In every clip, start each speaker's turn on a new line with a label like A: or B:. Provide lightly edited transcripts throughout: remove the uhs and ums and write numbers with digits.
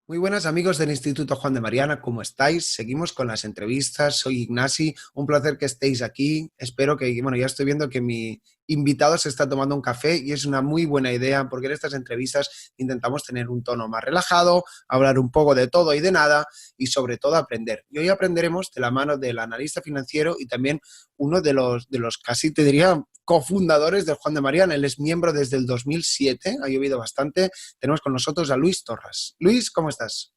A: Muy buenas amigos del Instituto Juan de Mariana, ¿cómo estáis? Seguimos con las entrevistas, soy Ignasi, un placer que estéis aquí. Espero que, bueno, ya estoy viendo que mi invitado se está tomando un café y es una muy buena idea porque en estas entrevistas intentamos tener un tono más relajado, hablar un poco de todo y de nada y sobre todo aprender. Y hoy aprenderemos de la mano del analista financiero y también uno de los casi te diría cofundadores del Juan de Mariana. Él es miembro desde el 2007, ha llovido bastante. Tenemos con nosotros a Luis Torras. Luis, ¿cómo estás?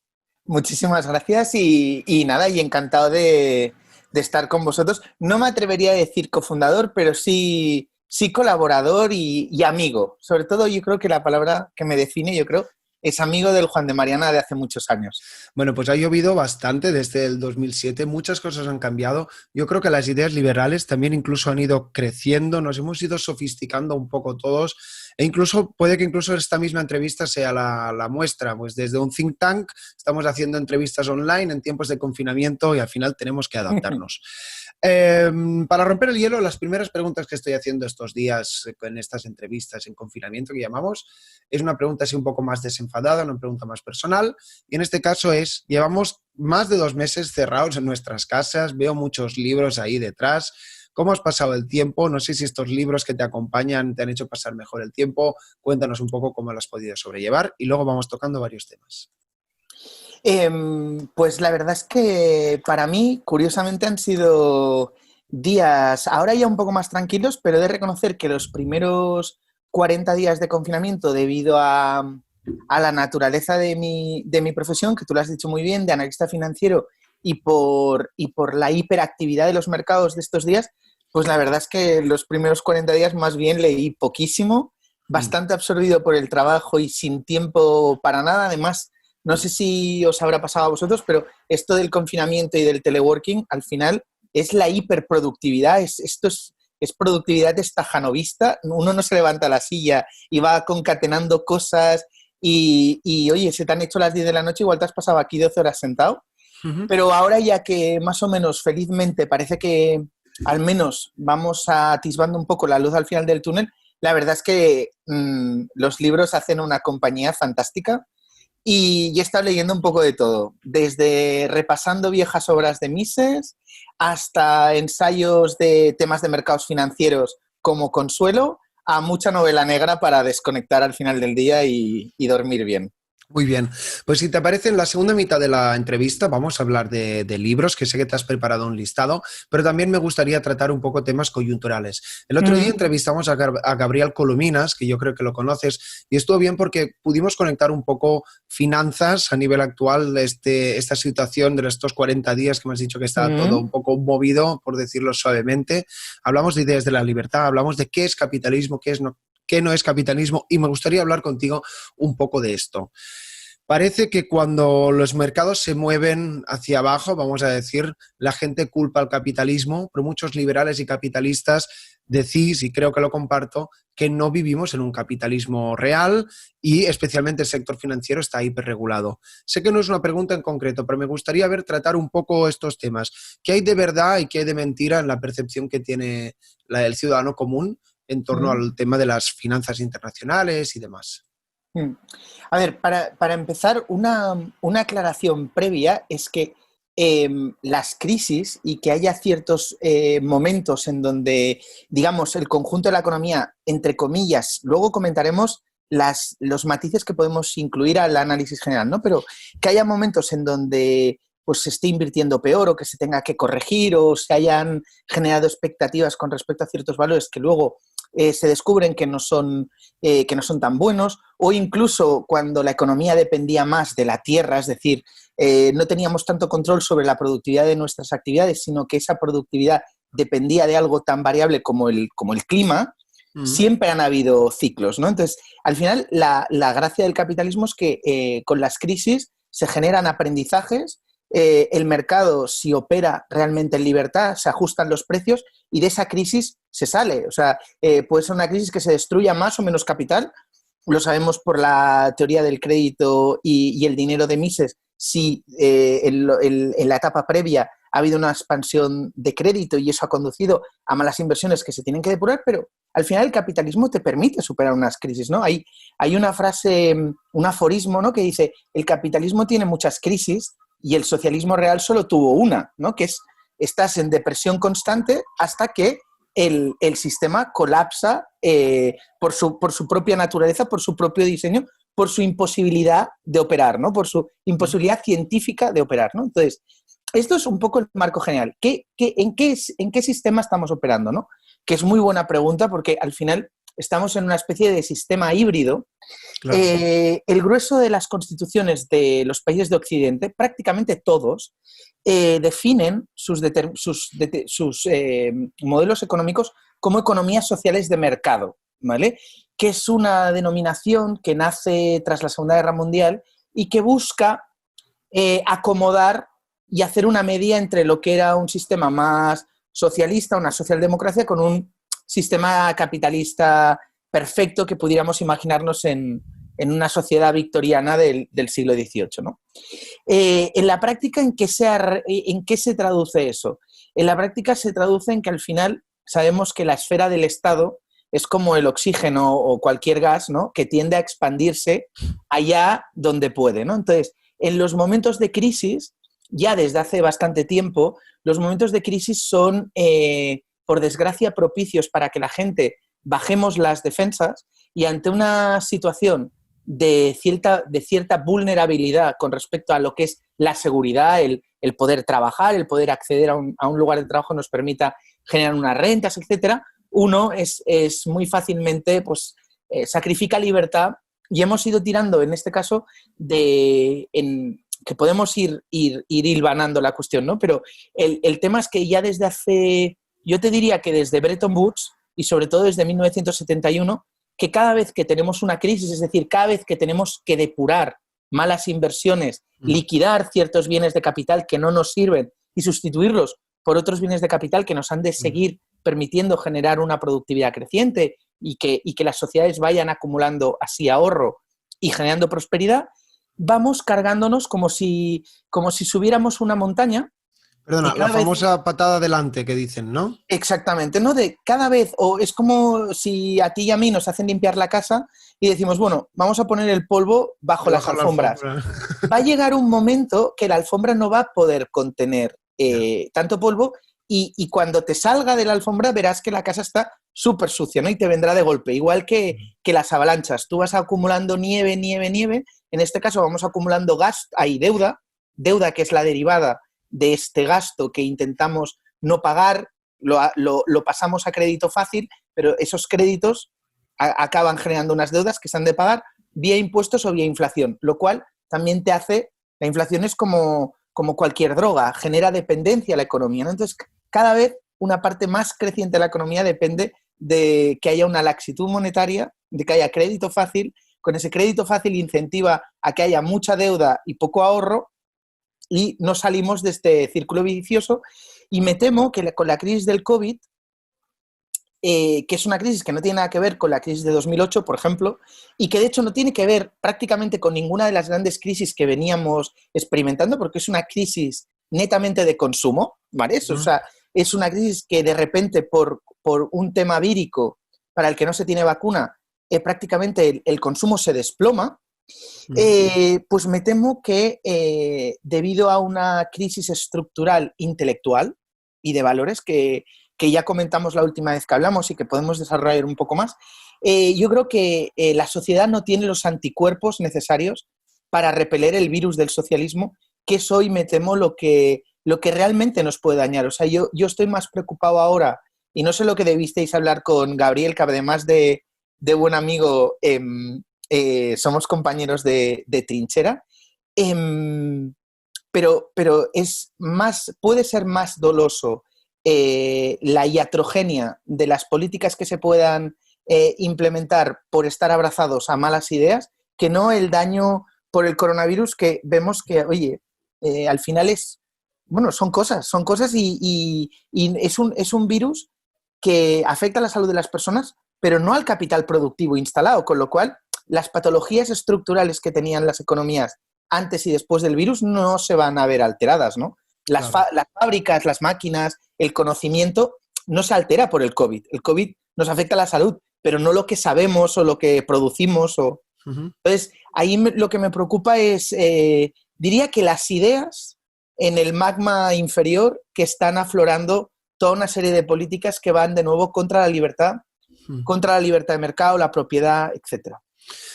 B: Muchísimas gracias y nada, y encantado de estar con vosotros. No me atrevería a decir cofundador, pero sí colaborador y amigo. Sobre todo yo creo que la palabra que me define, yo creo, es amigo del Juan de Mariana de hace muchos años.
A: Bueno, pues ha llovido bastante desde el 2007, muchas cosas han cambiado. Yo creo que las ideas liberales también incluso han ido creciendo, nos hemos ido sofisticando un poco todos e incluso puede que incluso esta misma entrevista sea la muestra, pues desde un think tank estamos haciendo entrevistas online en tiempos de confinamiento y al final tenemos que adaptarnos. Para romper el hielo, las primeras preguntas que estoy haciendo estos días en estas entrevistas en confinamiento que llamamos, es una pregunta así un poco más desenfadada, una pregunta más personal. Y en este caso llevamos más de 2 meses cerrados en nuestras casas, veo muchos libros ahí detrás. ¿Cómo has pasado el tiempo? No sé si estos libros que te acompañan te han hecho pasar mejor el tiempo. Cuéntanos un poco cómo lo has podido sobrellevar y luego vamos tocando varios temas.
B: Pues la verdad es que para mí, curiosamente, han sido días ahora ya un poco más tranquilos, pero he de reconocer que los primeros 40 días de confinamiento, debido a la naturaleza de mi profesión, que tú lo has dicho muy bien, de analista financiero, y por la hiperactividad de los mercados de estos días, pues la verdad es que los primeros 40 días más bien leí poquísimo,
A: Mm.
B: bastante absorbido por el trabajo y sin tiempo para nada. Además, no sé si os habrá pasado a vosotros, pero esto del confinamiento y del teleworking, al final, es la hiperproductividad. Es productividad estajanovista. Uno no se levanta a la silla y va concatenando cosas oye, se te han hecho las 10 de la noche, igual te has pasado aquí 12 horas sentado.
A: Ujú.
B: Pero ahora ya que más o menos felizmente parece que al menos vamos atisbando un poco la luz al final del túnel, la verdad es que los libros hacen una compañía fantástica y he estado leyendo un poco de todo, desde repasando viejas obras de Mises hasta ensayos de temas de mercados financieros como consuelo, a mucha novela negra para desconectar al final del día y dormir bien.
A: Muy bien, pues si te parece, en la segunda mitad de la entrevista vamos a hablar de libros, que sé que te has preparado un listado, pero también me gustaría tratar un poco temas coyunturales. El otro día entrevistamos a Gabriel Colominas, que yo creo que lo conoces, y estuvo bien porque pudimos conectar un poco finanzas a nivel actual, esta situación de estos 40 días que me has dicho que está todo un poco movido, por decirlo suavemente. Hablamos de ideas de la libertad, hablamos de qué es capitalismo, qué no es capitalismo, y me gustaría hablar contigo un poco de esto. Parece que cuando los mercados se mueven hacia abajo, vamos a decir, la gente culpa al capitalismo, pero muchos liberales y capitalistas decís, y creo que lo comparto, que no vivimos en un capitalismo real y especialmente el sector financiero está hiperregulado. Sé que no es una pregunta en concreto, pero me gustaría tratar un poco estos temas. ¿Qué hay de verdad y qué hay de mentira en la percepción que tiene el ciudadano común en torno
B: Mm.
A: al tema de las finanzas internacionales y demás?
B: Mm. A ver, para empezar, una aclaración previa es que las crisis y que haya ciertos momentos en donde, digamos, el conjunto de la economía, entre comillas, luego comentaremos los matices que podemos incluir al análisis general, ¿no? Pero que haya momentos en donde pues se esté invirtiendo peor o que se tenga que corregir o se hayan generado expectativas con respecto a ciertos valores que luego se descubren que no son tan buenos, o incluso cuando la economía dependía más de la tierra, es decir, no teníamos tanto control sobre la productividad de nuestras actividades, sino que esa productividad dependía de algo tan variable como el clima.
A: Mm.
B: Siempre han habido ciclos, ¿no? Entonces, al final, la gracia del capitalismo es que con las crisis se generan aprendizajes, el mercado, si opera realmente en libertad, se ajustan los precios y de esa crisis se sale. O sea, puede ser una crisis que se destruya más o menos capital. Lo sabemos por la teoría del crédito y el dinero de Mises. Si en la etapa previa ha habido una expansión de crédito y eso ha conducido a malas inversiones que se tienen que depurar, pero al final el capitalismo te permite superar unas crisis, ¿no? Hay una frase, un aforismo, ¿no?, que dice, el capitalismo tiene muchas crisis y el socialismo real solo tuvo una, ¿no?, que es, estás en depresión constante hasta que el sistema colapsa por su propia naturaleza, por su propio diseño, por su imposibilidad de operar, ¿no?, por su imposibilidad científica de operar, ¿no? Entonces, esto es un poco el marco general. ¿En qué sistema estamos operando, no? Que es muy buena pregunta porque al final estamos en una especie de sistema híbrido.
A: Claro.
B: El grueso de las constituciones de los países de Occidente, prácticamente todos, definen sus modelos económicos como economías sociales de mercado, ¿vale? Que es una denominación que nace tras la Segunda Guerra Mundial y que busca acomodar y hacer una media entre lo que era un sistema más socialista, una socialdemocracia, con un sistema capitalista perfecto que pudiéramos imaginarnos en una sociedad victoriana del siglo XVIII, ¿no? En la práctica, ¿en qué se traduce eso? En la práctica se traduce en que al final sabemos que la esfera del Estado es como el oxígeno o cualquier gas, ¿no?, que tiende a expandirse allá donde puede, ¿no? Entonces, en los momentos de crisis, ya desde hace bastante tiempo, los momentos de crisis son, por desgracia, propicios para que la gente bajemos las defensas y ante una situación de cierta vulnerabilidad con respecto a lo que es la seguridad, el poder trabajar, el poder acceder a un lugar de trabajo nos permita generar unas rentas, etcétera, uno es muy fácilmente, pues, sacrifica libertad y hemos ido tirando, en este caso, que podemos ir hilvanando la cuestión, ¿no? Pero el tema es que ya desde hace, yo te diría que desde Bretton Woods y sobre todo desde 1971, que cada vez que tenemos una crisis, es decir, cada vez que tenemos que depurar malas inversiones, liquidar ciertos bienes de capital que no nos sirven y sustituirlos por otros bienes de capital que nos han de seguir permitiendo generar una productividad creciente y que las sociedades vayan acumulando así ahorro y generando prosperidad, vamos cargándonos como si subiéramos una montaña.
A: Perdona, la famosa patada adelante que dicen, ¿no?
B: Exactamente, ¿no? De cada vez, o es como si a ti y a mí nos hacen limpiar la casa y decimos, bueno, vamos a poner el polvo bajo las alfombras. Va a llegar un momento que la alfombra no va a poder contener tanto polvo y cuando te salga de la alfombra verás que la casa está súper sucia, ¿no? Y te vendrá de golpe, igual que las avalanchas. Tú vas acumulando nieve, en este caso vamos acumulando deuda que es la derivada de este gasto que intentamos no pagar, lo pasamos a crédito fácil, pero esos créditos acaban generando unas deudas que se han de pagar vía impuestos o vía inflación, lo cual también la inflación es como cualquier droga, genera dependencia a la economía, ¿no? Entonces, cada vez una parte más creciente de la economía depende de que haya una laxitud monetaria, de que haya crédito fácil. Con ese crédito fácil incentiva a que haya mucha deuda y poco ahorro y no salimos de este círculo vicioso. Y me temo que con la crisis del COVID, que es una crisis que no tiene nada que ver con la crisis de 2008, por ejemplo, y que de hecho no tiene que ver prácticamente con ninguna de las grandes crisis que veníamos experimentando, porque es una crisis netamente de consumo, ¿vale? O sea, es una crisis que de repente por un tema vírico para el que no se tiene vacuna, prácticamente el consumo se desploma. Pues me temo que debido a una crisis estructural intelectual y de valores que ya comentamos la última vez que hablamos y que podemos desarrollar un poco más, yo creo que la sociedad no tiene los anticuerpos necesarios para repeler el virus del socialismo, que es hoy, me temo, lo que realmente nos puede dañar. O sea, yo estoy más preocupado ahora, y no sé lo que debisteis hablar con Gabriel, que además de buen amigo, somos compañeros de trinchera, pero puede ser más doloso la iatrogenia de las políticas que se puedan implementar por estar abrazados a malas ideas, que no el daño por el coronavirus, que vemos que, oye, al final son cosas y es un virus que afecta a la salud de las personas, pero no al capital productivo instalado, con lo cual las patologías estructurales que tenían las economías antes y después del virus no se van a ver alteradas, ¿no?
A: Claro.
B: Las fábricas, las máquinas, el conocimiento no se altera por el COVID. El COVID nos afecta a la salud, pero no lo que sabemos o lo que producimos.
A: Ujú.
B: Entonces, ahí lo que me preocupa es, diría que las ideas en el magma inferior que están aflorando toda una serie de políticas que van de nuevo contra la libertad de mercado, la propiedad, etcétera.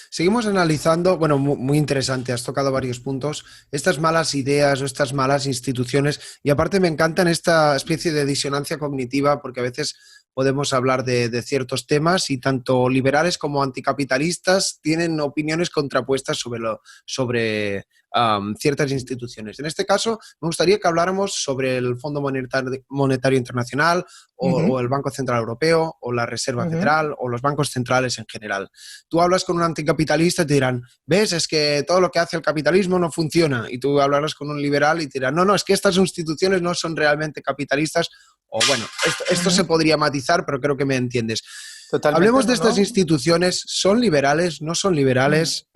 A: Seguimos analizando, bueno, muy interesante, has tocado varios puntos, estas malas ideas o estas malas instituciones, y aparte me encantan esta especie de disonancia cognitiva porque a veces podemos hablar de ciertos temas y tanto liberales como anticapitalistas tienen opiniones contrapuestas sobre ciertas instituciones. En este caso, me gustaría que habláramos sobre el Fondo Monetario Internacional o
B: Ujú,
A: el Banco Central Europeo o la Reserva
B: ujú.
A: Federal o los bancos centrales en general. Tú hablas con un anticapitalista y te dirán, ves, es que todo lo que hace el capitalismo no funciona. Y tú hablarás con un liberal y te dirán, no, no, es que estas instituciones no son realmente capitalistas. O bueno, esto se
B: Ujú.
A: podría matizar, pero creo que me entiendes.
B: Totalmente,
A: Hablemos de
B: ¿no?
A: estas
B: ¿No?
A: instituciones. ¿Son liberales? ¿No son
B: Mm.
A: liberales?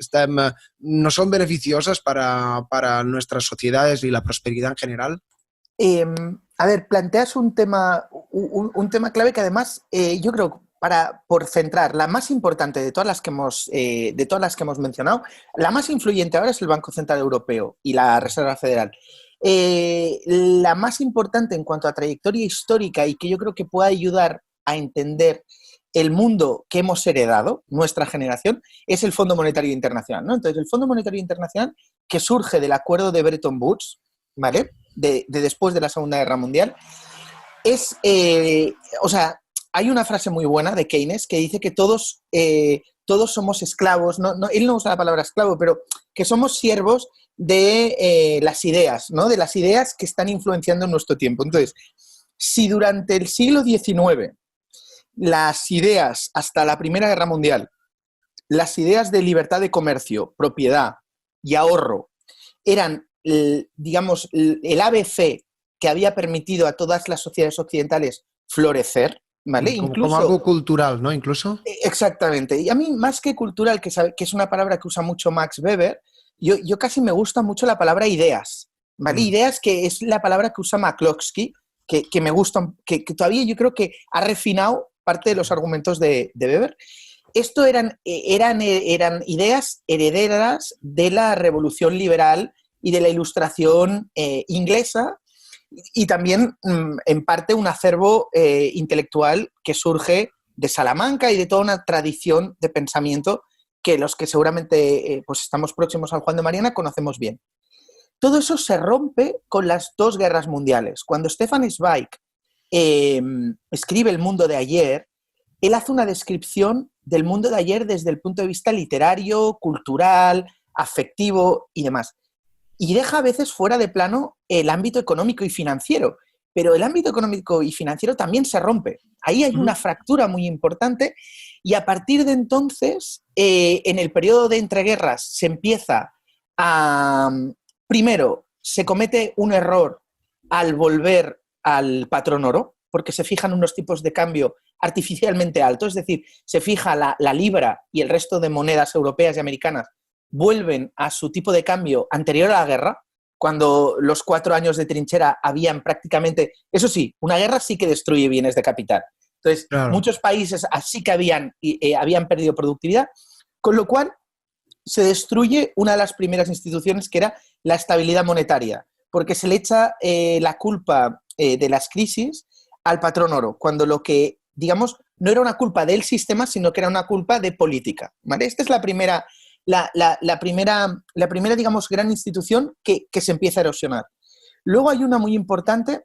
A: ¿No son beneficiosas para nuestras sociedades y la prosperidad en general?
B: A ver, planteas un tema, un tema clave que además yo creo, por centrar, la más importante de todas las que hemos mencionado, la más influyente ahora es el Banco Central Europeo y la Reserva Federal. La más importante en cuanto a trayectoria histórica y que yo creo que puede ayudar a entender el mundo que hemos heredado, nuestra generación, es el Fondo Monetario Internacional, ¿no? Entonces, el Fondo Monetario Internacional, que surge del acuerdo de Bretton Woods, ¿vale? De después de la Segunda Guerra Mundial, es, o sea, hay una frase muy buena de Keynes que dice que todos somos esclavos, él no usa la palabra esclavo, pero que somos siervos de las ideas, ¿no? De las ideas que están influenciando en nuestro tiempo. Entonces, si durante el siglo XIX las ideas, hasta la Primera Guerra Mundial, las ideas de libertad de comercio, propiedad y ahorro eran, digamos, el ABC que había permitido a todas las sociedades occidentales florecer, ¿vale?
A: Como
B: Incluso,
A: algo cultural, ¿no? Incluso.
B: exactamente. Y a mí, más que cultural, que es una palabra que usa mucho Max Weber, yo casi me gusta mucho la palabra ideas, ¿vale?
A: Mm.
B: Ideas, que es la palabra que usa McCloskey, que me gusta, que todavía yo creo que ha refinado parte de los argumentos de Weber. Esto eran ideas herederas de la revolución liberal y de la ilustración inglesa, y también en parte un acervo intelectual que surge de Salamanca y de toda una tradición de pensamiento que los que seguramente pues estamos próximos al Juan de Mariana conocemos bien. Todo eso se rompe con las dos guerras mundiales. Cuando Stefan Zweig eh, escribe El mundo de ayer, él hace una descripción del mundo de ayer desde el punto de vista literario, cultural, afectivo y demás. Y deja a veces fuera de plano el ámbito económico y financiero, pero el ámbito económico y financiero también se rompe. Ahí hay una
A: Ujú.
B: fractura muy importante y a partir de entonces, en el periodo de entreguerras, se empieza a... Primero, se comete un error al volver al patrón oro, porque se fijan unos tipos de cambio artificialmente altos, es decir, se fija la libra y el resto de monedas europeas y americanas vuelven a su tipo de cambio anterior a la guerra, cuando los 4 años de trinchera habían prácticamente, eso sí, una guerra sí que destruye bienes de capital. Entonces,
A: Claro.
B: muchos países así que habían perdido productividad, con lo cual se destruye una de las primeras instituciones, que era la estabilidad monetaria, porque se le echa la culpa de las crisis al patrón oro, cuando lo que, digamos, no era una culpa del sistema, sino que era una culpa de política, ¿vale? Esta es la primera, digamos, gran institución que se empieza a erosionar. Luego hay una muy importante,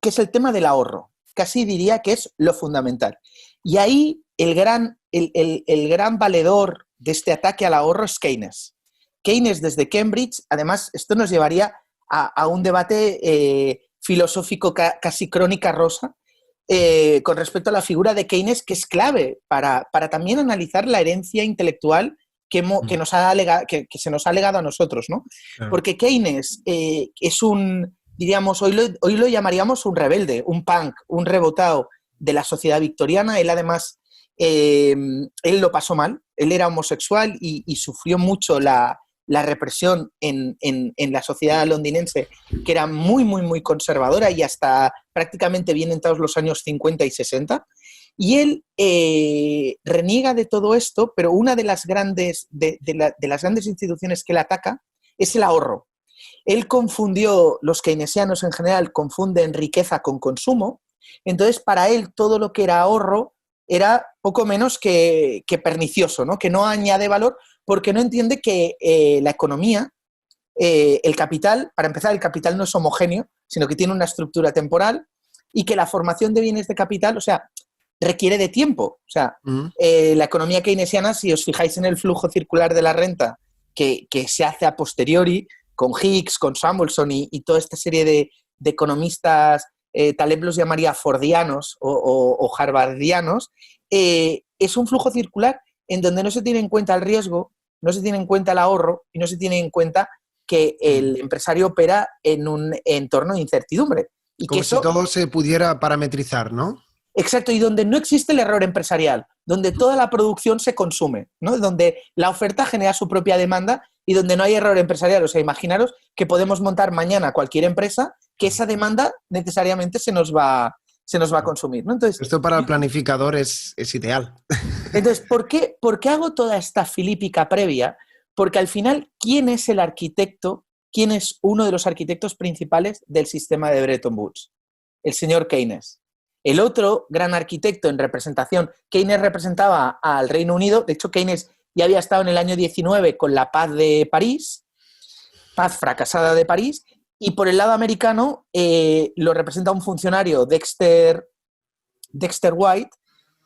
B: que es el tema del ahorro. Casi diría que es lo fundamental. Y ahí el gran valedor de este ataque al ahorro es Keynes. Keynes desde Cambridge, además, esto nos llevaría a un debate filosófico casi crónica rosa, con respecto a la figura de Keynes, que es clave para también analizar la herencia intelectual
A: Mm.
B: que se nos ha legado a nosotros, ¿no?
A: Claro.
B: Porque Keynes es diríamos, hoy lo llamaríamos un rebelde, un punk, un rebotado de la sociedad victoriana. Él además, él lo pasó mal, él era homosexual y sufrió mucho la represión en la sociedad londinense, que era muy, muy, muy conservadora y hasta prácticamente bien entrados los años 50 y 60. Y él reniega de todo esto, pero una de las grandes instituciones que él ataca es el ahorro. Él confundió, los keynesianos en general confunden riqueza con consumo, entonces para él todo lo que era ahorro era poco menos que pernicioso, ¿no? Que no añade valor porque no entiende que la economía, el capital, para empezar, el capital no es homogéneo, sino que tiene una estructura temporal y que la formación de bienes de capital, o sea, requiere de tiempo. O sea, la economía keynesiana, si os fijáis en el flujo circular de la renta que se hace a posteriori, con Hicks, con Samuelson y toda esta serie de economistas, Taleb los llamaría fordianos o harvardianos, es un flujo circular en donde no se tiene en cuenta el riesgo, no se tiene en cuenta el ahorro y no se tiene en cuenta que el empresario opera en un entorno de incertidumbre. Y
A: Como
B: que
A: si todo se pudiera parametrizar, ¿no?
B: Exacto, y donde no existe el error empresarial, donde toda la producción se consume, ¿no? Donde la oferta genera su propia demanda y donde no hay error empresarial. O sea, imaginaros que podemos montar mañana cualquier empresa que esa demanda necesariamente se nos va a consumir, ¿no? Entonces,
A: esto para el planificador es ideal.
B: Entonces, ¿por qué hago toda esta filípica previa? Porque al final, ¿quién es el arquitecto? ¿Quién es uno de los arquitectos principales del sistema de Bretton Woods? El señor Keynes. El otro gran arquitecto en representación, Keynes representaba al Reino Unido, de hecho Keynes ya había estado en el año 19 con la paz de París, paz fracasada de París, y por el lado americano lo representa un funcionario, Dexter White,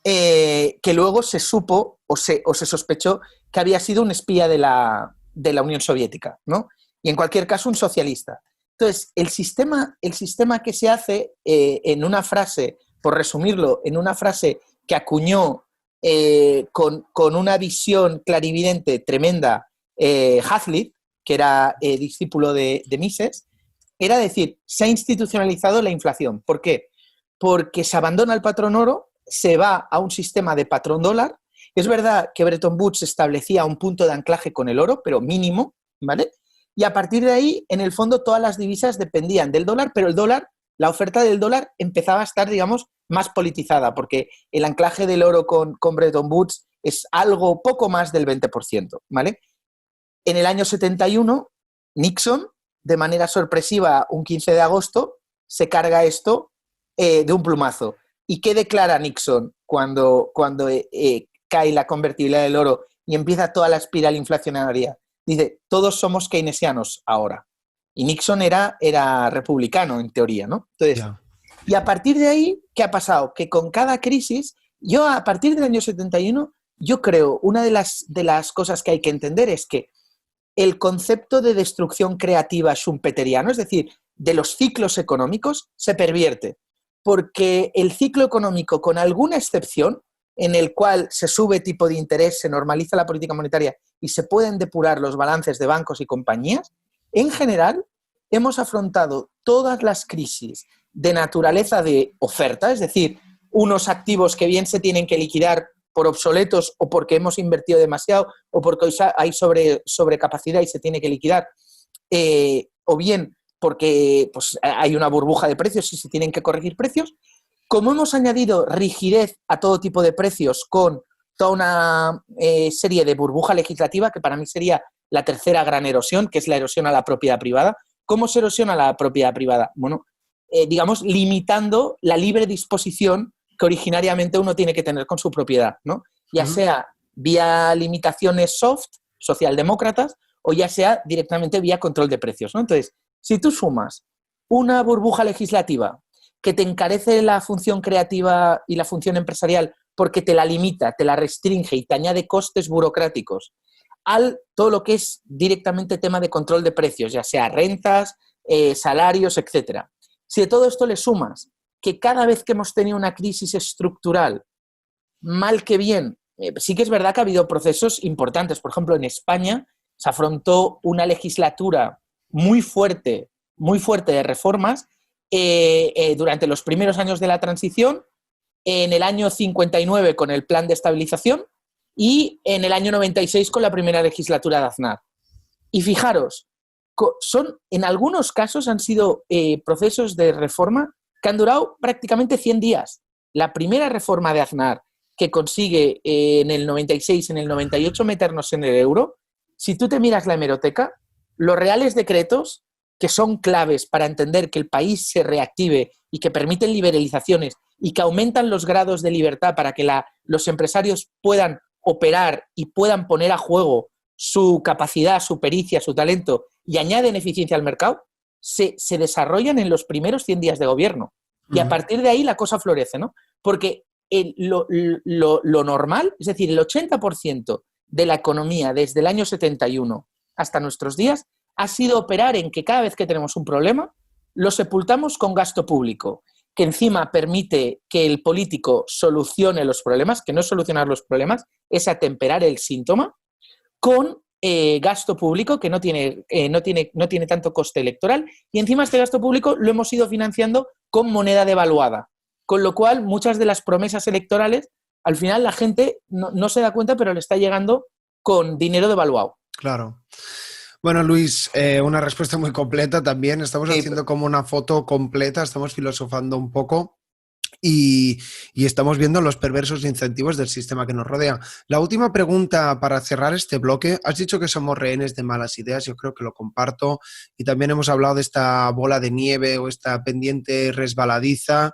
B: que luego se supo o se sospechó que había sido un espía de la Unión Soviética, ¿no? Y en cualquier caso un socialista. Entonces, el sistema que se hace en una frase, por resumirlo, en una frase que acuñó con una visión clarividente tremenda Hazlitt, que era discípulo de Mises, era decir, se ha institucionalizado la inflación. ¿Por qué? Porque se abandona el patrón oro, se va a un sistema de patrón dólar. Es verdad que Bretton Woods establecía un punto de anclaje con el oro, pero mínimo, ¿vale? Y a partir de ahí, en el fondo, todas las divisas dependían del dólar, pero el dólar, la oferta del dólar empezaba a estar, digamos, más politizada, porque el anclaje del oro con Bretton Woods es algo poco más del 20%, ¿vale? En el año 71, Nixon, de manera sorpresiva, un 15 de agosto, se carga esto de un plumazo. ¿Y qué declara Nixon cuando cae la convertibilidad del oro y empieza toda la espiral inflacionaria? Dice, todos somos keynesianos ahora. Y Nixon era republicano, en teoría, ¿no? Entonces, y a partir de ahí, ¿qué ha pasado? Que con cada crisis, yo a partir del año 71, yo creo, una de las cosas que hay que entender es que el concepto de destrucción creativa schumpeteriano, es decir, de los ciclos económicos, se pervierte. Porque el ciclo económico, con alguna excepción, en el cual se sube tipo de interés, se normaliza la política monetaria y se pueden depurar los balances de bancos y compañías, en general hemos afrontado todas las crisis de naturaleza de oferta, es decir, unos activos que bien se tienen que liquidar por obsoletos o porque hemos invertido demasiado o porque hay sobrecapacidad y se tiene que liquidar, o bien porque pues, hay una burbuja de precios y se tienen que corregir precios. Como hemos añadido rigidez a todo tipo de precios con toda una serie de burbuja legislativa, que para mí sería la tercera gran erosión, que es la erosión a la propiedad privada. ¿Cómo se erosiona la propiedad privada? Bueno, digamos, limitando la libre disposición que originariamente uno tiene que tener con su propiedad, ¿no? Ya sea vía limitaciones soft, socialdemócratas, o ya sea directamente vía control de precios, ¿no? Entonces, si tú sumas una burbuja legislativa que te encarece la función creativa y la función empresarial porque te la limita, te la restringe y te añade costes burocráticos, al todo lo que es directamente tema de control de precios, ya sea rentas, salarios, etc. Si a todo esto le sumas que cada vez que hemos tenido una crisis estructural, mal que bien, sí que es verdad que ha habido procesos importantes. Por ejemplo, en España se afrontó una legislatura muy fuerte de reformas durante los primeros años de la transición, en el año 59 con el plan de estabilización y en el año 96 con la primera legislatura de Aznar. Y fijaros, en algunos casos han sido procesos de reforma que han durado prácticamente 100 días. La primera reforma de Aznar, que consigue en el 96, en el 98 meternos en el euro, si tú te miras la hemeroteca, los reales decretos, que son claves para entender que el país se reactive y que permiten liberalizaciones y que aumentan los grados de libertad para que los empresarios puedan operar y puedan poner a juego su capacidad, su pericia, su talento y añaden eficiencia al mercado, se desarrollan en los primeros 100 días de gobierno. Y a partir de ahí la cosa florece, ¿no? Porque lo normal, es decir, el 80% de la economía desde el año 71 hasta nuestros días ha sido operar en que cada vez que tenemos un problema lo sepultamos con gasto público, que encima permite que el político solucione los problemas, que no es solucionar los problemas, es atemperar el síntoma, con gasto público que no tiene tanto coste electoral, y encima este gasto público lo hemos ido financiando con moneda devaluada, con lo cual muchas de las promesas electorales al final la gente no se da cuenta, pero le está llegando con dinero devaluado.
A: Claro. Bueno, Luis, una respuesta muy completa también. Estamos haciendo como una foto completa, estamos filosofando un poco y estamos viendo los perversos incentivos del sistema que nos rodea. La última pregunta para cerrar este bloque. Has dicho que somos rehenes de malas ideas, yo creo que lo comparto, y también hemos hablado de esta bola de nieve o esta pendiente resbaladiza.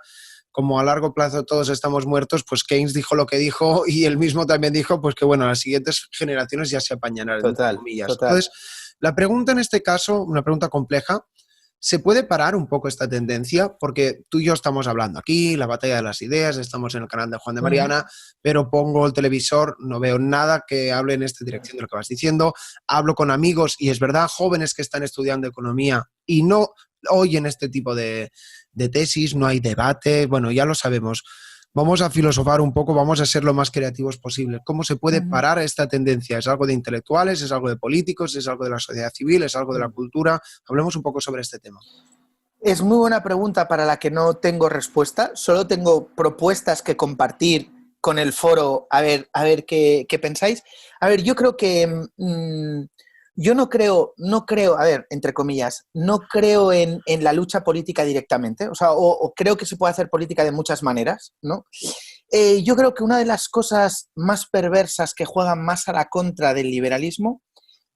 A: Como a largo plazo todos estamos muertos, pues Keynes dijo lo que dijo y él mismo también dijo pues que bueno, las siguientes generaciones ya se apañarán, entre comillas. Entonces, la pregunta en este caso, una pregunta compleja, ¿se puede parar un poco esta tendencia? Porque tú y yo estamos hablando aquí, la batalla de las ideas, estamos en el canal de Juan de Mariana, pero pongo el televisor, no veo nada que hable en esta dirección de lo que vas diciendo, hablo con amigos y es verdad, jóvenes que están estudiando economía y no oyen este tipo de tesis, no hay debate, bueno, ya lo sabemos. Vamos a filosofar un poco, vamos a ser lo más creativos posible. ¿Cómo se puede parar esta tendencia? ¿Es algo de intelectuales? ¿Es algo de políticos? ¿Es algo de la sociedad civil? ¿Es algo de la cultura? Hablemos un poco sobre este tema.
B: Es muy buena pregunta para la que no tengo respuesta. Solo tengo propuestas que compartir con el foro a ver qué pensáis. A ver, yo creo que... yo no creo, a ver, entre comillas, no creo en la lucha política directamente, o sea, o creo que se puede hacer política de muchas maneras, ¿no? Yo creo que una de las cosas más perversas que juegan más a la contra del liberalismo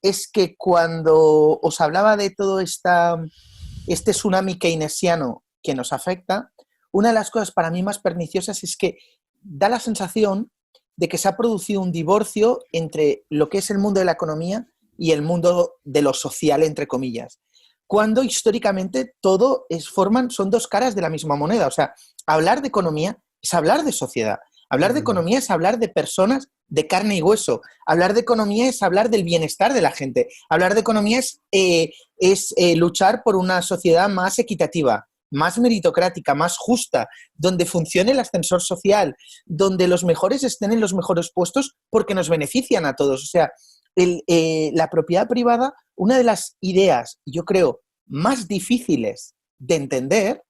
B: es que cuando os hablaba de todo este tsunami keynesiano que nos afecta, una de las cosas para mí más perniciosas es que da la sensación de que se ha producido un divorcio entre lo que es el mundo de la economía y el mundo de lo social, entre comillas, cuando históricamente son dos caras de la misma moneda. O sea, hablar de economía es hablar de sociedad, hablar de economía es hablar de personas de carne y hueso, hablar de economía es hablar del bienestar de la gente, hablar de economía es luchar por una sociedad más equitativa, más meritocrática, más justa, donde funcione el ascensor social, donde los mejores estén en los mejores puestos porque nos benefician a todos. O sea, la propiedad privada, una de las ideas, yo creo, más difíciles de entender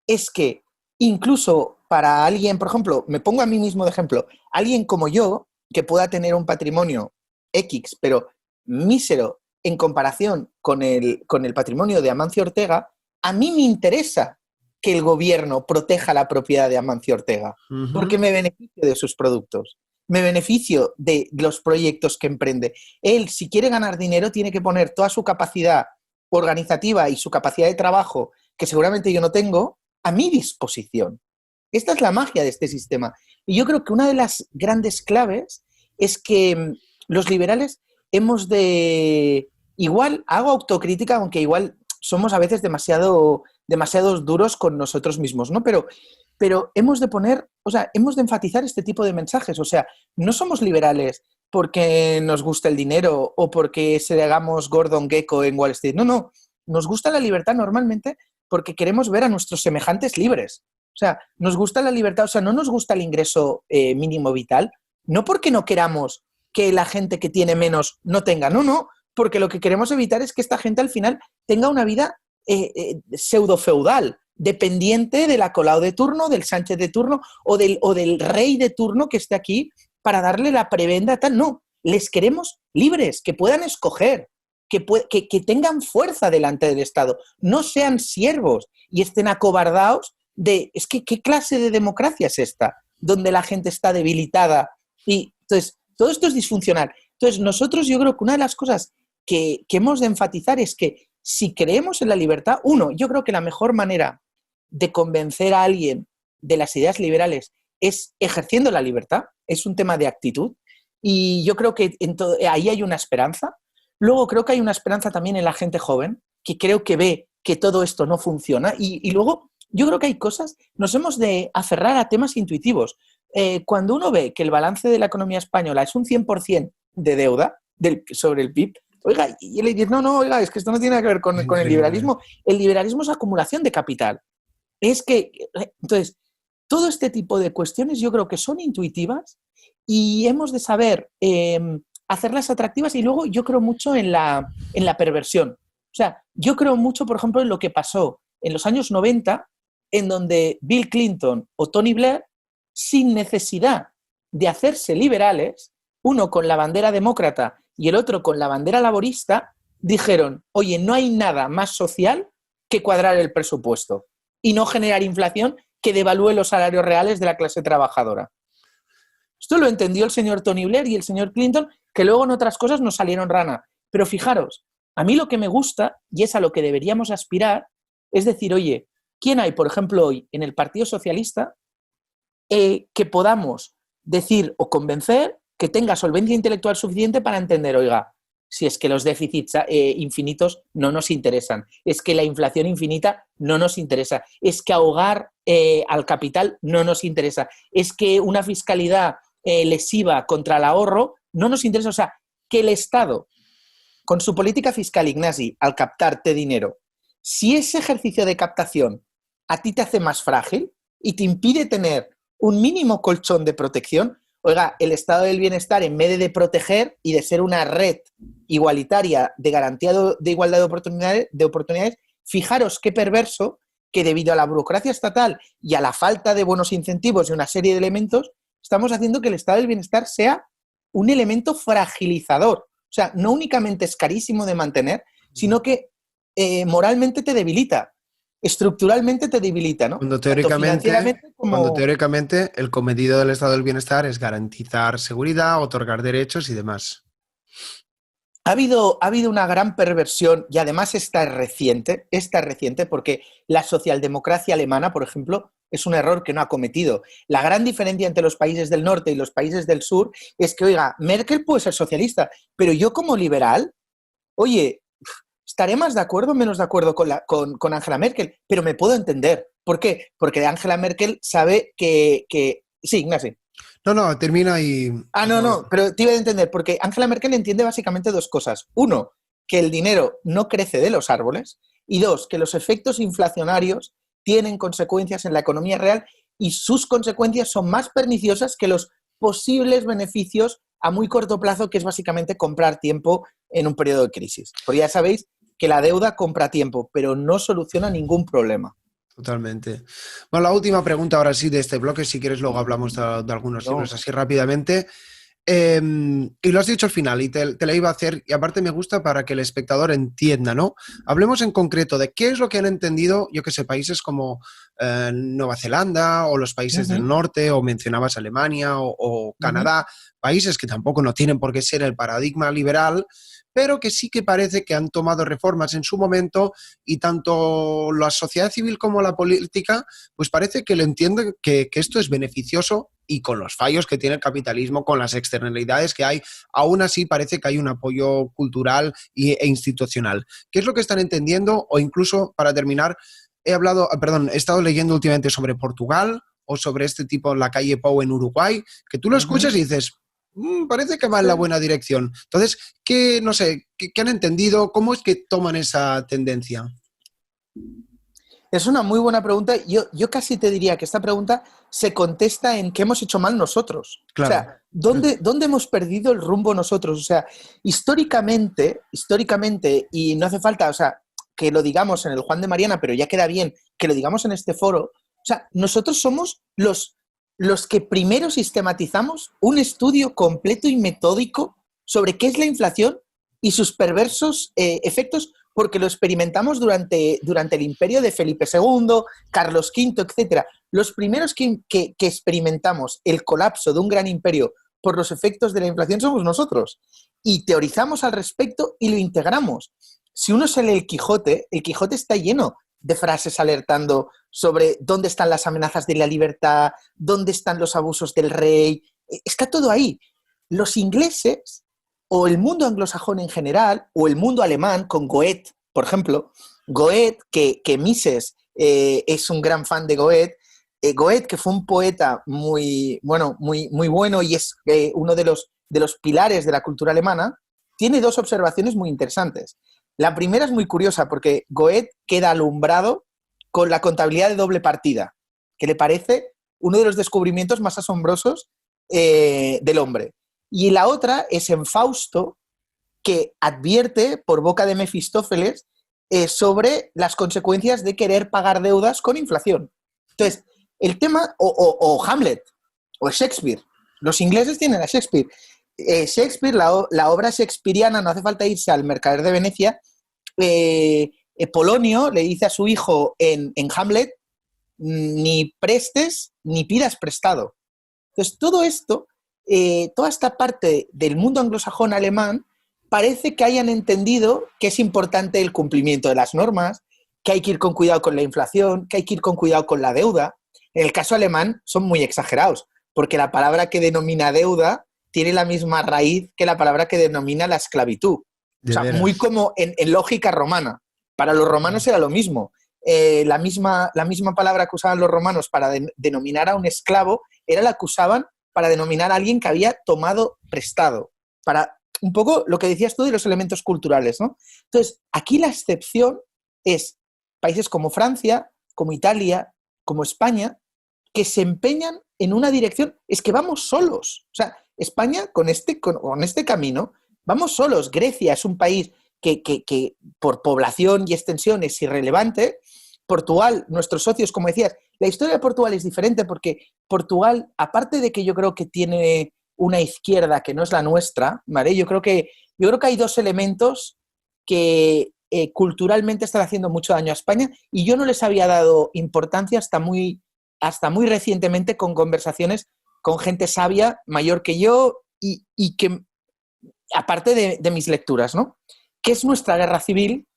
B: es que incluso para alguien, por ejemplo, me pongo a mí mismo de ejemplo, alguien como yo, que pueda tener un patrimonio X, pero mísero en comparación con el patrimonio de Amancio Ortega, a mí me interesa que el gobierno proteja la propiedad de Amancio Ortega, porque me beneficio de sus productos. Me beneficio de los proyectos que emprende. Él, si quiere ganar dinero, tiene que poner toda su capacidad organizativa y su capacidad de trabajo, que seguramente yo no tengo, a mi disposición. Esta es la magia de este sistema. Y yo creo que una de las grandes claves es que los liberales hemos de... Igual, hago autocrítica, aunque igual somos a veces demasiado duros con nosotros mismos, ¿no? Pero hemos de poner, o sea, hemos de enfatizar este tipo de mensajes. O sea, no somos liberales porque nos gusta el dinero o porque hagamos Gordon Gekko en Wall Street. No. Nos gusta la libertad normalmente porque queremos ver a nuestros semejantes libres. O sea, nos gusta la libertad, o sea, no nos gusta el ingreso mínimo vital, no porque no queramos que la gente que tiene menos no tenga, no, porque lo que queremos evitar es que esta gente al final tenga una vida pseudo-feudal, dependiente del Colau de turno, del Sánchez de turno o del rey de turno que esté aquí para darle la prebenda tal. No, les queremos libres, que puedan escoger, que tengan fuerza delante del Estado, no sean siervos y estén acobardados es que ¿qué clase de democracia es esta? Donde la gente está debilitada y entonces todo esto es disfuncional. Entonces nosotros yo creo que una de las cosas que hemos de enfatizar es que si creemos en la libertad, yo creo que la mejor manera de convencer a alguien de las ideas liberales es ejerciendo la libertad, es un tema de actitud y yo creo que ahí hay una esperanza. Luego creo que hay una esperanza también en la gente joven, que creo que ve que todo esto no funciona y luego yo creo que hay cosas, nos hemos de aferrar a temas intuitivos. Cuando uno ve que el balance de la economía española es un 100% de deuda sobre el PIB, oiga, y le dices, no, oiga, es que esto no tiene nada que ver con el liberalismo. El liberalismo es acumulación de capital. Entonces, todo este tipo de cuestiones yo creo que son intuitivas y hemos de saber hacerlas atractivas y luego yo creo mucho en la perversión. O sea, yo creo mucho, por ejemplo, en lo que pasó en los años 90, en donde Bill Clinton o Tony Blair, sin necesidad de hacerse liberales, uno con la bandera demócrata y el otro con la bandera laborista, dijeron, oye, no hay nada más social que cuadrar el presupuesto y no generar inflación que devalúe los salarios reales de la clase trabajadora. Esto lo entendió el señor Tony Blair y el señor Clinton, que luego en otras cosas nos salieron rana. Pero fijaros, a mí lo que me gusta, y es a lo que deberíamos aspirar, es decir, oye, ¿quién hay, por ejemplo, hoy en el Partido Socialista que podamos decir o convencer que tenga solvencia intelectual suficiente para entender, oiga, si es que los déficits infinitos no nos interesan, es que la inflación infinita no nos interesa, es que ahogar al capital no nos interesa, es que una fiscalidad lesiva contra el ahorro no nos interesa, o sea, que el Estado, con su política fiscal, Ignasi, al captarte dinero, si ese ejercicio de captación a ti te hace más frágil y te impide tener un mínimo colchón de protección, oiga, el estado del bienestar, en vez de proteger y de ser una red igualitaria de garantía de igualdad de oportunidades, fijaros qué perverso que debido a la burocracia estatal y a la falta de buenos incentivos y una serie de elementos, estamos haciendo que el estado del bienestar sea un elemento fragilizador. O sea, no únicamente es carísimo de mantener, sino que moralmente te debilita, estructuralmente te debilita, ¿no?
A: Cuando teóricamente el cometido del estado del bienestar es garantizar seguridad, otorgar derechos y demás.
B: Ha habido una gran perversión y además esta es reciente porque la socialdemocracia alemana, por ejemplo, es un error que no ha cometido. La gran diferencia entre los países del norte y los países del sur es que, oiga, Merkel puede ser socialista, pero yo como liberal, oye, estaré más de acuerdo o menos de acuerdo con Angela Merkel, pero me puedo entender. ¿Por qué? Porque Angela Merkel sabe que... Sí, Ignacio.
A: No, termina y...
B: No, pero te iba a entender, porque Angela Merkel entiende básicamente dos cosas. Uno, que el dinero no crece de los árboles, y dos, que los efectos inflacionarios tienen consecuencias en la economía real y sus consecuencias son más perniciosas que los posibles beneficios a muy corto plazo, que es básicamente comprar tiempo en un periodo de crisis. Porque ya sabéis que la deuda compra tiempo, pero no soluciona ningún problema.
A: Totalmente. Bueno, la última pregunta ahora sí de este bloque, si quieres luego hablamos de algunos libros así rápidamente. Y lo has dicho al final y te la iba a hacer y aparte me gusta para que el espectador entienda, ¿no? Hablemos en concreto de qué es lo que han entendido, yo que sé, países como Nueva Zelanda o los países del norte o mencionabas Alemania o Canadá, países que tampoco no tienen por qué ser el paradigma liberal, pero que sí que parece que han tomado reformas en su momento y tanto la sociedad civil como la política, pues parece que lo entienden que esto es beneficioso y con los fallos que tiene el capitalismo, con las externalidades que hay, aún así parece que hay un apoyo cultural e institucional. ¿Qué es lo que están entendiendo? O incluso, para terminar, he estado leyendo últimamente sobre Portugal o sobre este tipo, la calle Pou en Uruguay, que tú lo escuchas y dices... parece que va en la buena dirección. Entonces, ¿qué han entendido? ¿Cómo es que toman esa tendencia?
B: Es una muy buena pregunta. Yo casi te diría que esta pregunta se contesta en qué hemos hecho mal nosotros.
A: Claro.
B: O sea, ¿dónde hemos perdido el rumbo nosotros? O sea, históricamente, y no hace falta, o sea, que lo digamos en el Juan de Mariana, pero ya queda bien que lo digamos en este foro. O sea, nosotros somos los que primero sistematizamos un estudio completo y metódico sobre qué es la inflación y sus perversos efectos, porque lo experimentamos durante el imperio de Felipe II, Carlos V, etc. Los primeros que experimentamos el colapso de un gran imperio por los efectos de la inflación somos nosotros. Y teorizamos al respecto y lo integramos. Si uno se lee el Quijote está lleno de frases alertando sobre dónde están las amenazas de la libertad, dónde están los abusos del rey. Está todo ahí. Los ingleses, o el mundo anglosajón en general, o el mundo alemán, con Goethe, por ejemplo, Goethe, que Mises es un gran fan de Goethe, Goethe, que fue un poeta muy bueno y es uno de los pilares de la cultura alemana, tiene dos observaciones muy interesantes. La primera es muy curiosa porque Goethe queda alumbrado con la contabilidad de doble partida, que le parece uno de los descubrimientos más asombrosos del hombre. Y la otra es en Fausto, que advierte por boca de Mefistófeles sobre las consecuencias de querer pagar deudas con inflación. Entonces, el tema, o Hamlet, o Shakespeare. Los ingleses tienen a Shakespeare. Shakespeare, la obra shakespeariana, no hace falta irse al Mercader de Venecia. Polonio le dice a su hijo en Hamlet: ni prestes ni pidas prestado. Entonces, todo esto, toda esta parte del mundo anglosajón alemán, parece que hayan entendido que es importante el cumplimiento de las normas, que hay que ir con cuidado con la inflación, que hay que ir con cuidado con la deuda. En el caso alemán son muy exagerados, porque la palabra que denomina deuda tiene la misma raíz que la palabra que denomina la esclavitud. O sea, muy como en lógica romana. Para los romanos era lo mismo. La misma palabra que usaban los romanos para denominar a un esclavo era la que usaban para denominar a alguien que había tomado prestado. Para un poco lo que decías tú de los elementos culturales, ¿no? Entonces, aquí la excepción es países como Francia, como Italia, como España, que se empeñan en una dirección. Es que vamos solos. O sea, España con este camino, vamos solos. Grecia es un país que por población y extensión es irrelevante. Portugal, nuestros socios, como decías, la historia de Portugal es diferente porque Portugal, aparte de que yo creo que tiene una izquierda que no es la nuestra, ¿vale? Yo creo que hay dos elementos que culturalmente están haciendo mucho daño a España y yo no les había dado importancia hasta muy recientemente, con conversaciones con gente sabia, mayor que yo y que, aparte de mis lecturas, ¿no? Que es nuestra guerra civil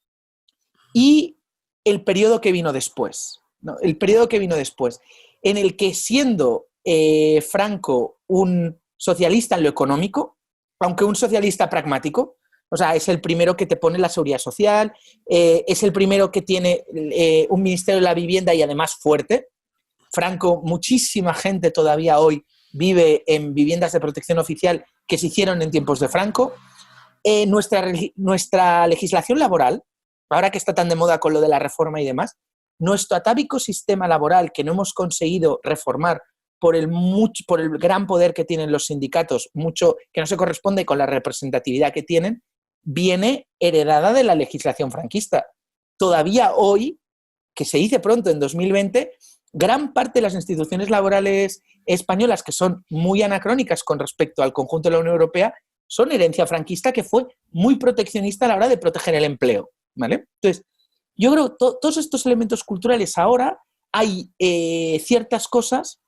B: y el periodo que vino después, ¿no? El periodo que vino después, en el que, siendo Franco un socialista en lo económico, aunque un socialista pragmático, o sea, es el primero que te pone la seguridad social, es el primero que tiene un ministerio de la vivienda y además fuerte. Franco, muchísima gente todavía hoy vive en viviendas de protección oficial que se hicieron en tiempos de Franco. Nuestra legislación laboral, ahora que está tan de moda con lo de la reforma y demás, nuestro atávico sistema laboral que no hemos conseguido reformar por el gran poder que tienen los sindicatos, mucho que no se corresponde con la representatividad que tienen, viene heredada de la legislación franquista. Todavía hoy, que se dice pronto, en 2020, gran parte de las instituciones laborales españolas, que son muy anacrónicas con respecto al conjunto de la Unión Europea, son herencia franquista, que fue muy proteccionista a la hora de proteger el empleo, ¿vale? Entonces, yo creo que todos estos elementos culturales ahora hay ciertas cosas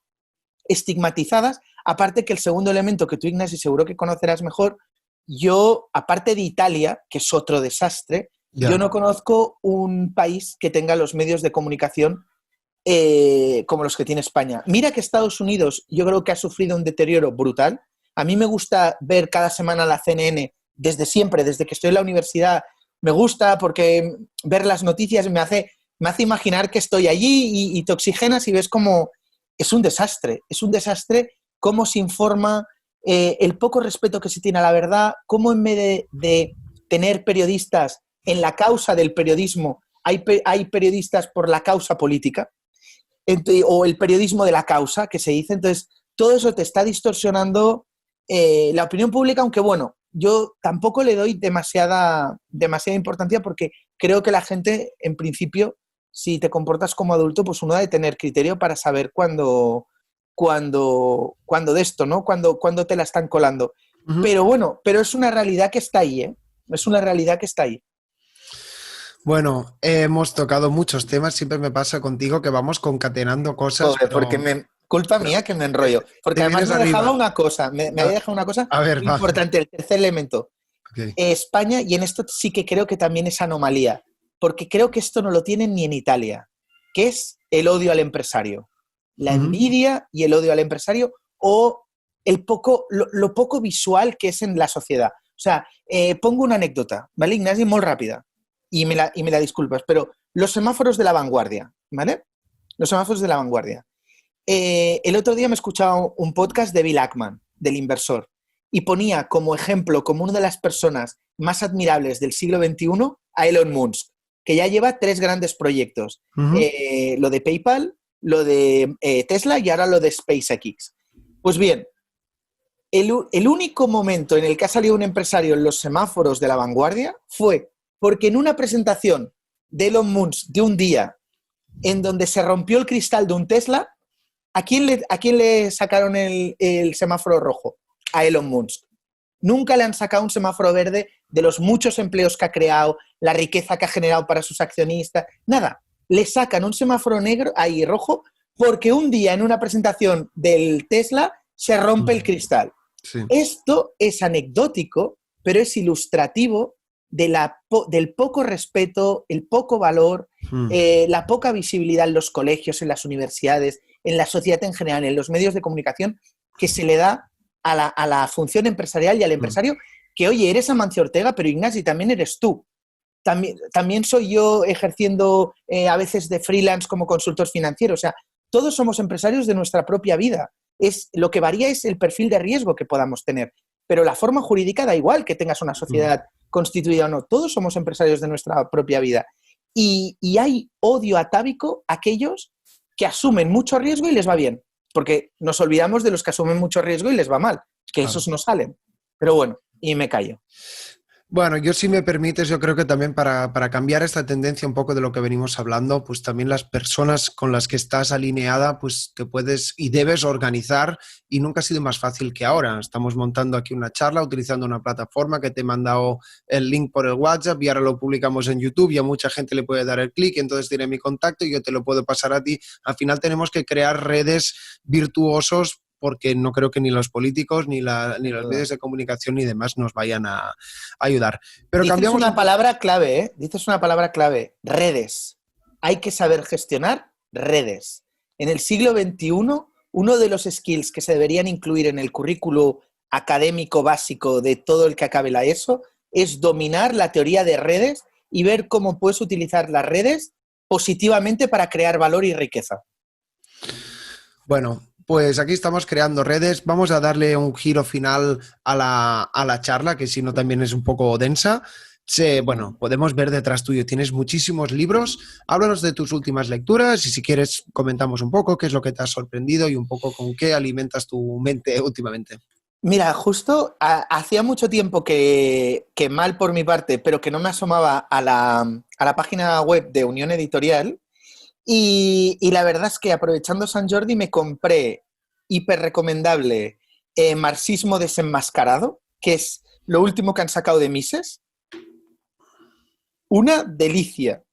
B: estigmatizadas, aparte que el segundo elemento que tú, Ignasi, seguro que conocerás mejor, yo, aparte de Italia, que es otro desastre, yo no conozco un país que tenga los medios de comunicación como los que tiene España. Mira que Estados Unidos yo creo que ha sufrido un deterioro brutal. A mí me gusta ver cada semana la CNN desde siempre, desde que estoy en la universidad. Me gusta porque ver las noticias me hace imaginar que estoy allí y te oxigenas y ves cómo es un desastre cómo se informa, el poco respeto que se tiene a la verdad, cómo en vez de tener periodistas en la causa del periodismo, hay periodistas por la causa política, o el periodismo de la causa, que se dice. Entonces, todo eso te está distorsionando la opinión pública, aunque bueno, yo tampoco le doy demasiada importancia porque creo que la gente, en principio, si te comportas como adulto, pues uno debe tener criterio para saber cuándo de esto, ¿no? Cuando te la están colando. Uh-huh. Pero bueno, es una realidad que está ahí, ¿eh? Es una realidad que está ahí.
A: Bueno, hemos tocado muchos temas, siempre me pasa contigo que vamos concatenando cosas,
B: Joder, culpa mía que me enrollo. Porque
A: te
B: además
A: vienes
B: me dejaba
A: arriba.
B: una cosa, me había dejado una cosa
A: A ver,
B: muy
A: va.
B: importante, el tercer elemento.
A: Okay.
B: España, y en esto sí que creo que también es anomalía, porque creo que esto no lo tienen ni en Italia, que es el odio al empresario. La envidia y el odio al empresario o lo poco visual que es en la sociedad. O sea, pongo una anécdota, ¿vale, Ignasi? Muy rápida, y me la disculpas, pero los semáforos de la vanguardia, ¿vale? Los semáforos de la vanguardia. El otro día me escuchaba un podcast de Bill Ackman, del inversor, y ponía como ejemplo, como una de las personas más admirables del siglo XXI, a Elon Musk, que ya lleva 3 grandes proyectos. Lo de PayPal, lo de Tesla y ahora lo de SpaceX. Pues bien, el único momento en el que ha salido un empresario en los semáforos de la vanguardia fue porque en una presentación de Elon Musk de un día en donde se rompió el cristal de un Tesla, ¿a quién le sacaron el semáforo rojo? A Elon Musk. Nunca le han sacado un semáforo verde de los muchos empleos que ha creado, la riqueza que ha generado para sus accionistas, nada. Le sacan un semáforo negro, ahí rojo, porque un día en una presentación del Tesla se rompe el cristal. Sí. Esto es anecdótico, pero es ilustrativo del poco respeto, el poco valor, la poca visibilidad en los colegios, en las universidades, en la sociedad en general, en los medios de comunicación, que se le da a la función empresarial y al empresario, que oye, eres Amancio Ortega, pero Ignasi, también eres tú. También soy yo ejerciendo a veces de freelance como consultor financiero. O sea, todos somos empresarios de nuestra propia vida. Lo que varía es el perfil de riesgo que podamos tener. Pero la forma jurídica da igual que tengas una sociedad constituida o no. Todos somos empresarios de nuestra propia vida. Y hay odio atávico a aquellos que asumen mucho riesgo y les va bien. Porque nos olvidamos de los que asumen mucho riesgo y les va mal. Que claro, esos no salen. Pero bueno, y me callo.
A: Bueno, yo si me permites, yo creo que también para cambiar esta tendencia un poco de lo que venimos hablando, pues también las personas con las que estás alineada, pues te puedes y debes organizar y nunca ha sido más fácil que ahora. Estamos montando aquí una charla utilizando una plataforma que te he mandado el link por el WhatsApp y ahora lo publicamos en YouTube y a mucha gente le puede dar el clic, entonces tiene mi contacto y yo te lo puedo pasar a ti. Al final tenemos que crear redes virtuosos porque no creo que ni los políticos, ni los medios de comunicación ni demás nos vayan a ayudar. Pero
B: dices
A: cambiamos
B: una palabra clave, ¿eh? Dices una palabra clave, redes. Hay que saber gestionar redes. En el siglo XXI, uno de los skills que se deberían incluir en el currículo académico básico de todo el que acabe la ESO es dominar la teoría de redes y ver cómo puedes utilizar las redes positivamente para crear valor y riqueza.
A: Bueno, pues aquí estamos creando redes. Vamos a darle un giro final a la charla, que si no también es un poco densa. Bueno, podemos ver detrás tuyo, tienes muchísimos libros. Háblanos de tus últimas lecturas y si quieres comentamos un poco qué es lo que te ha sorprendido y un poco con qué alimentas tu mente últimamente.
B: Mira, justo hacía mucho tiempo que mal por mi parte, pero que no me asomaba a la página web de Unión Editorial. Y la verdad es que aprovechando San Jordi me compré hiper recomendable Marxismo desenmascarado, que es lo último que han sacado de Mises. Una delicia.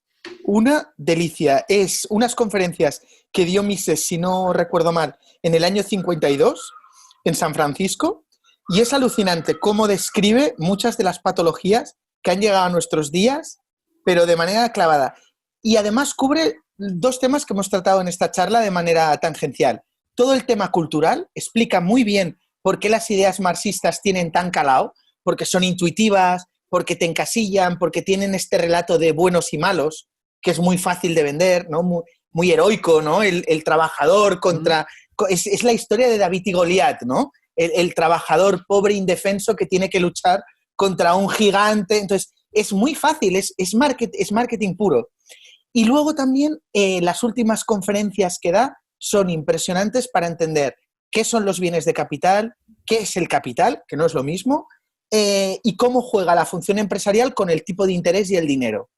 B: Es unas conferencias que dio Mises, si no recuerdo mal, en el año 52 en San Francisco, y es alucinante cómo describe muchas de las patologías que han llegado a nuestros días, pero de manera clavada. Y además cubre 2 temas que hemos tratado en esta charla de manera tangencial. Todo el tema cultural, explica muy bien por qué las ideas marxistas tienen tan calado, porque son intuitivas, porque te encasillan, porque tienen este relato de buenos y malos, que es muy fácil de vender, ¿no? Muy heroico, ¿no? El trabajador contra... Es la historia de David y Goliat, ¿no? El trabajador pobre indefenso que tiene que luchar contra un gigante. Entonces, es muy fácil, es marketing puro. Y luego también las últimas conferencias que da son impresionantes para entender qué son los bienes de capital, qué es el capital, que no es lo mismo, y cómo juega la función empresarial con el tipo de interés y el dinero.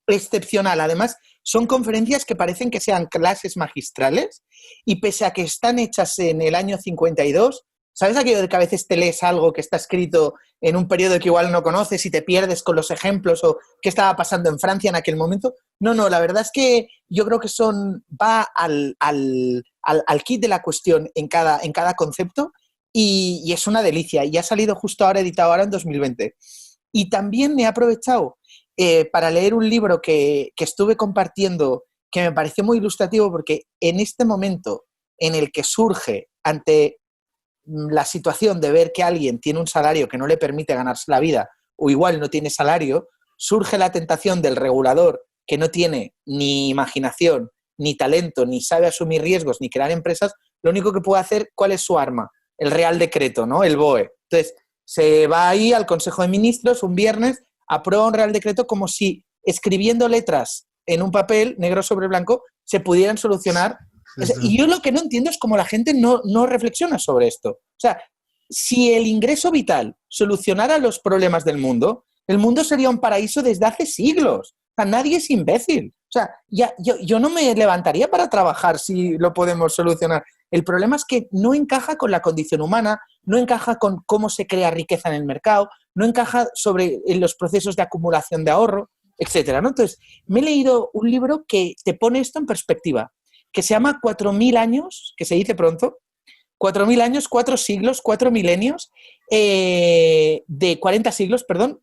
B: Excepcional. Además, son conferencias que parecen que sean clases magistrales y pese a que están hechas en el año 52, ¿Sabes aquello de que a veces te lees algo que está escrito en un periodo que igual no conoces y te pierdes con los ejemplos o qué estaba pasando en Francia en aquel momento? No, la verdad es que yo creo que va al kit de la cuestión en cada concepto y es una delicia. Y ha salido justo ahora, editado ahora en 2020. Y también me he aprovechado para leer un libro que estuve compartiendo que me pareció muy ilustrativo porque en este momento en el que surge ante la situación de ver que alguien tiene un salario que no le permite ganarse la vida o igual no tiene salario, surge la tentación del regulador que no tiene ni imaginación, ni talento, ni sabe asumir riesgos, ni crear empresas, lo único que puede hacer, ¿cuál es su arma? El Real Decreto, ¿no? El BOE. Entonces, se va ahí al Consejo de Ministros un viernes, aprueba un Real Decreto como si escribiendo letras en un papel negro sobre blanco se pudieran solucionar. Y yo lo que no entiendo es cómo la gente no reflexiona sobre esto. O sea, si el ingreso vital solucionara los problemas del mundo, el mundo sería un paraíso desde hace siglos. O sea, nadie es imbécil. O sea, yo no me levantaría para trabajar si lo podemos solucionar. El problema es que no encaja con la condición humana, no encaja con cómo se crea riqueza en el mercado, no encaja en los procesos de acumulación de ahorro, etcétera, ¿no? Entonces, me he leído un libro que te pone esto en perspectiva, que se llama 4.000 años, que se dice pronto, 4.000 años, 4 siglos, 4 milenios, de 40 siglos, perdón,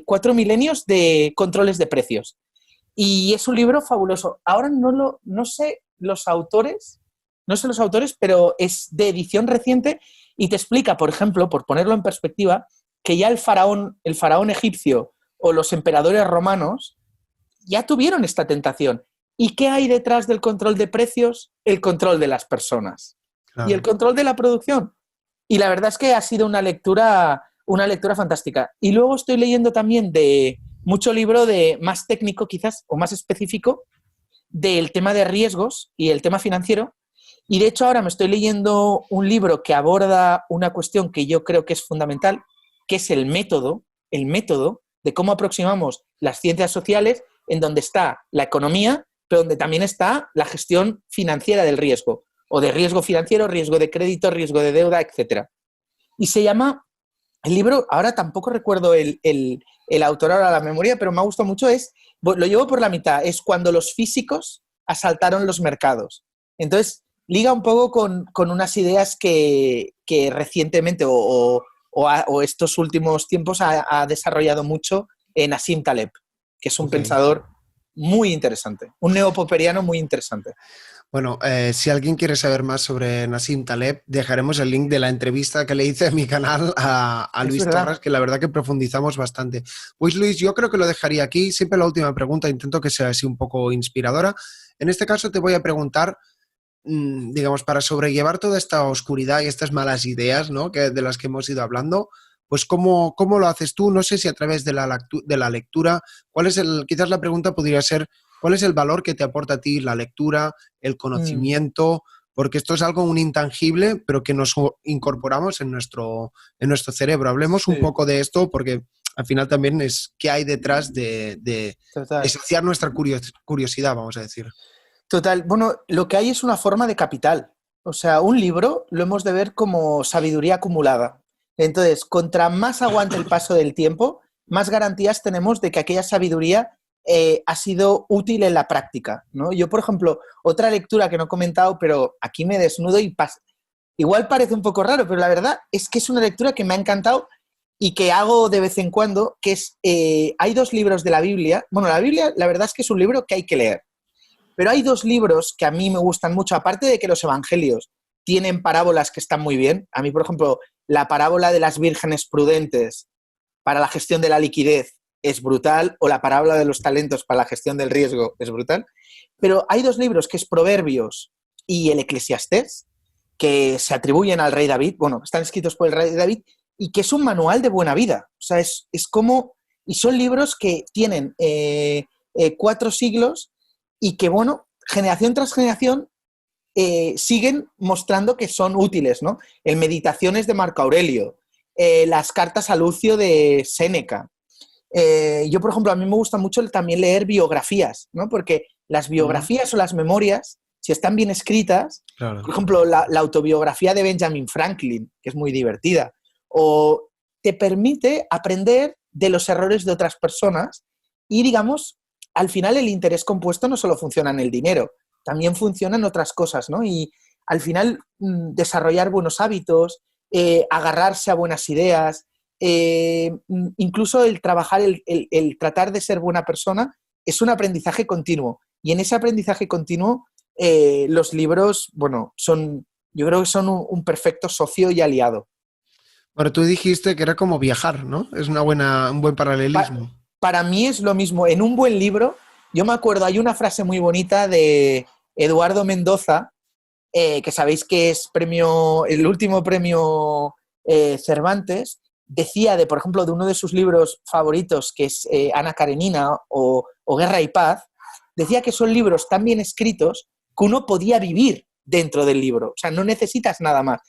B: 4 milenios de controles de precios. Y es un libro fabuloso. Ahora no sé los autores, pero es de edición reciente y te explica, por ejemplo, por ponerlo en perspectiva, que ya el faraón egipcio o los emperadores romanos ya tuvieron esta tentación. ¿Y qué hay detrás del control de precios? El control de las personas. Claro. Y el control de la producción. Y la verdad es que ha sido una lectura fantástica. Y luego estoy leyendo también de mucho libro de más técnico quizás, o más específico, del tema de riesgos y el tema financiero. Y de hecho ahora me estoy leyendo un libro que aborda una cuestión que yo creo que es fundamental, que es el método de cómo aproximamos las ciencias sociales, en donde está la economía, pero donde también está la gestión financiera del riesgo, o de riesgo financiero, riesgo de crédito, riesgo de deuda, etc. Y se llama, el libro, ahora tampoco recuerdo el autor ahora a la memoria, pero me ha gustado mucho, lo llevo por la mitad, es cuando los físicos asaltaron los mercados. Entonces, liga un poco con unas ideas que recientemente o estos últimos tiempos ha desarrollado mucho Nassim Taleb, que es un pensador muy interesante, un neopoperiano muy interesante.
A: Bueno, si alguien quiere saber más sobre Nassim Taleb, dejaremos el link de la entrevista que le hice en mi canal a Luis Torres, que la verdad que profundizamos bastante. Pues Luis, yo creo que lo dejaría aquí. Siempre la última pregunta intento que sea así un poco inspiradora. En este caso te voy a preguntar, digamos, para sobrellevar toda esta oscuridad y estas malas ideas, ¿no?, de las que hemos ido hablando, pues ¿cómo lo haces tú? No sé si a través de la lectura. Quizás la pregunta podría ser, ¿cuál es el valor que te aporta a ti la lectura, el conocimiento? Porque esto es algo un intangible, pero que nos incorporamos en nuestro cerebro. Hablemos un poco de esto, porque al final también es qué hay detrás de saciar nuestra curiosidad, vamos a decir.
B: Total. Bueno, lo que hay es una forma de capital. O sea, un libro lo hemos de ver como sabiduría acumulada. Entonces, contra más aguante el paso del tiempo, más garantías tenemos de que aquella sabiduría ha sido útil en la práctica, ¿no? Yo, por ejemplo, otra lectura que no he comentado, pero aquí me desnudo y igual parece un poco raro, pero la verdad es que es una lectura que me ha encantado y que hago de vez en cuando, que es, hay 2 libros de la Biblia. Bueno, la Biblia, la verdad es que es un libro que hay que leer, pero hay 2 libros que a mí me gustan mucho, aparte de que los evangelios tienen parábolas que están muy bien. A mí, por ejemplo, la parábola de las vírgenes prudentes para la gestión de la liquidez es brutal, o la parábola de los talentos para la gestión del riesgo es brutal. Pero hay 2 libros, que es Proverbios y el Eclesiastés, que se atribuyen al rey David, bueno, están escritos por el rey David, y que es un manual de buena vida. O sea, es como... Y son libros que tienen 4 siglos y que, bueno, generación tras generación siguen mostrando que son útiles, ¿no? El Meditaciones de Marco Aurelio, las cartas a Lucio de Séneca. Yo, por ejemplo, a mí me gusta mucho también leer biografías, ¿no? Porque las biografías o las memorias si están bien escritas,
A: Claro.
B: por ejemplo, la autobiografía de Benjamin Franklin, que es muy divertida, o te permite aprender de los errores de otras personas y, digamos, al final el interés compuesto no solo funciona en el dinero, también funciona en otras cosas, ¿no? Y al final desarrollar buenos hábitos, agarrarse a buenas ideas, incluso el trabajar, el tratar de ser buena persona, es un aprendizaje continuo. Y en ese aprendizaje continuo, los libros, bueno, yo creo que son un perfecto socio y aliado.
A: Bueno, tú dijiste que era como viajar, ¿no? Es un buen
B: Pa-
A: paralelismo.
B: para mí es lo mismo. En un buen libro, yo me acuerdo, hay una frase muy bonita de Eduardo Mendoza, que sabéis que es el último premio Cervantes, decía por ejemplo, de uno de sus libros favoritos, que es Ana Karenina o Guerra y Paz, decía que son libros tan bien escritos que uno podía vivir dentro del libro. O sea, no necesitas nada más.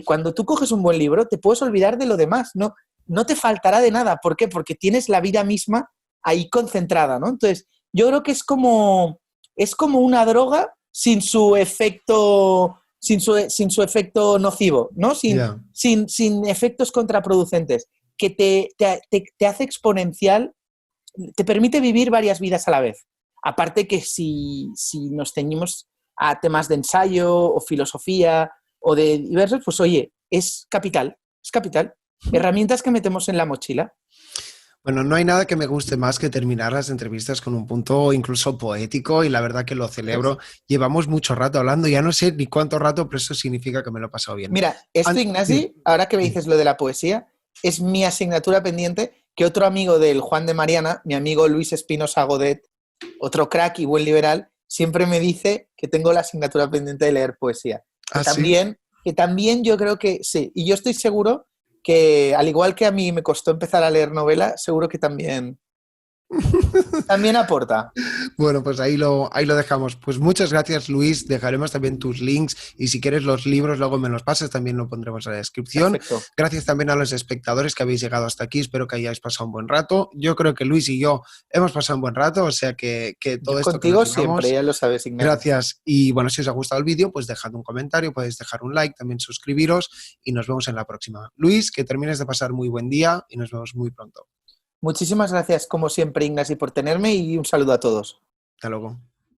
B: Cuando tú coges un buen libro, te puedes olvidar de lo demás, no te faltará de nada. ¿Por qué? Porque tienes la vida misma ahí concentrada, ¿no? Entonces, yo creo que es como una droga sin su efecto, sin su efecto nocivo, ¿no?
A: Ya.
B: Sin efectos contraproducentes, que te hace exponencial, te permite vivir varias vidas a la vez. Aparte que si nos ceñimos a temas de ensayo o filosofía o de diversos, pues oye, es capital, es capital. Herramientas que metemos en la mochila.
A: Bueno, no hay nada que me guste más que terminar las entrevistas con un punto incluso poético y la verdad que lo celebro. Llevamos mucho rato hablando, ya no sé ni cuánto rato, pero eso significa que me lo he pasado bien.
B: Mira, esto,
A: Sí,
B: Ignasi, ahora que me
A: sí.
B: dices lo de la poesía, es mi asignatura pendiente que otro amigo del Juan de Mariana, mi amigo Luis Espinosa Godet, otro crack y buen liberal, siempre me dice que tengo la asignatura pendiente de leer poesía.
A: Ah, sí.
B: Que también yo creo que sí. Y yo estoy seguro que, al igual que a mí me costó empezar a leer novela, seguro que también aporta.
A: Bueno, pues ahí lo dejamos. Pues muchas gracias, Luis. Dejaremos también tus links y si quieres los libros, luego me los pasas, también lo pondremos en la descripción.
B: Perfecto.
A: Gracias también a los espectadores que habéis llegado hasta aquí. Espero que hayáis pasado un buen rato. Yo creo que Luis y yo hemos pasado un buen rato, o sea que todo
B: Yo
A: esto que nos
B: contigo siempre,
A: llevamos.
B: ya lo sabes, Ignasi.
A: Gracias. Y bueno, si os ha gustado el vídeo, pues dejad un comentario, podéis dejar un like, también suscribiros y nos vemos en la próxima. Luis, que termines de pasar muy buen día y nos vemos muy pronto.
B: Muchísimas gracias, como siempre, Ignasi, por tenerme y un saludo a todos.
A: Hasta luego.